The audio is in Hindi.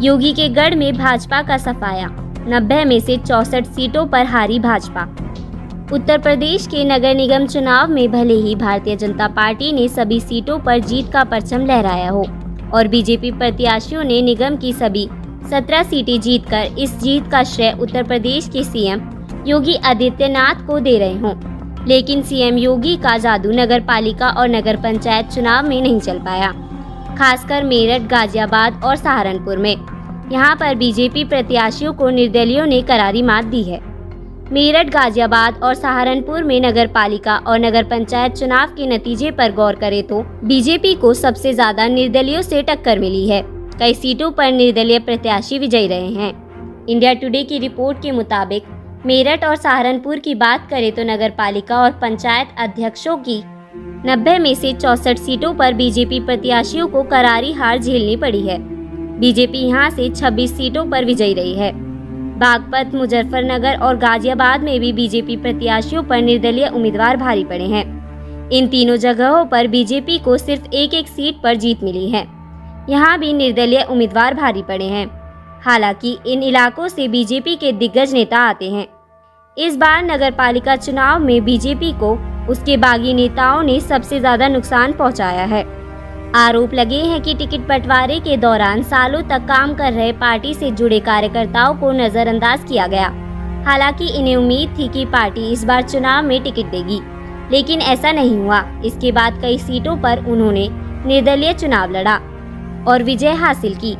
योगी के गढ़ में भाजपा का सफाया, 90 में से 64 सीटों पर हारी भाजपा। उत्तर प्रदेश के नगर निगम चुनाव में भले ही भारतीय जनता पार्टी ने सभी सीटों पर जीत का परचम लहराया हो और बीजेपी प्रत्याशियों ने निगम की सभी 17 सीटें जीतकर इस जीत का श्रेय उत्तर प्रदेश के सीएम योगी आदित्यनाथ को दे रहे हों, लेकिन सीएम योगी का जादू नगर पालिका और नगर पंचायत चुनाव में नहीं चल पाया, खासकर मेरठ, गाजियाबाद और सहारनपुर में। यहां पर बीजेपी प्रत्याशियों को निर्दलियों ने करारी मात दी है। मेरठ, गाजियाबाद और सहारनपुर में नगर पालिका और नगर पंचायत चुनाव के नतीजे पर गौर करें तो बीजेपी को सबसे ज्यादा निर्दलियों से टक्कर मिली है। कई सीटों पर निर्दलीय प्रत्याशी विजयी रहे हैं। इंडिया टुडे की रिपोर्ट के मुताबिक मेरठ और सहारनपुर की बात करें तो नगर पालिका और पंचायत अध्यक्षों की 90 में से 64 सीटों पर बीजेपी प्रत्याशियों को करारी हार झेलनी पड़ी है। बीजेपी यहां से 26 सीटों पर विजयी रही है। बागपत, मुजफ्फरनगर और गाजियाबाद में भी बीजेपी प्रत्याशियों पर निर्दलीय उम्मीदवार भारी पड़े हैं। इन तीनों जगहों पर बीजेपी को सिर्फ एक सीट पर जीत मिली है। यहाँ भी निर्दलीय उम्मीदवार भारी पड़े हैं। हालांकि इन इलाकों से बीजेपी के दिग्गज नेता आते हैं। इस बार नगर पालिका चुनाव में बीजेपी को उसके बागी नेताओं ने सबसे ज्यादा नुकसान पहुंचाया है। आरोप लगे हैं कि टिकट बंटवारे के दौरान सालों तक काम कर रहे पार्टी से जुड़े कार्यकर्ताओं को नजरअंदाज किया गया। हालांकि इन्हें उम्मीद थी कि पार्टी इस बार चुनाव में टिकट देगी, लेकिन ऐसा नहीं हुआ। इसके बाद कई सीटों पर उन्होंने निर्दलीय चुनाव लड़ा और विजय हासिल की।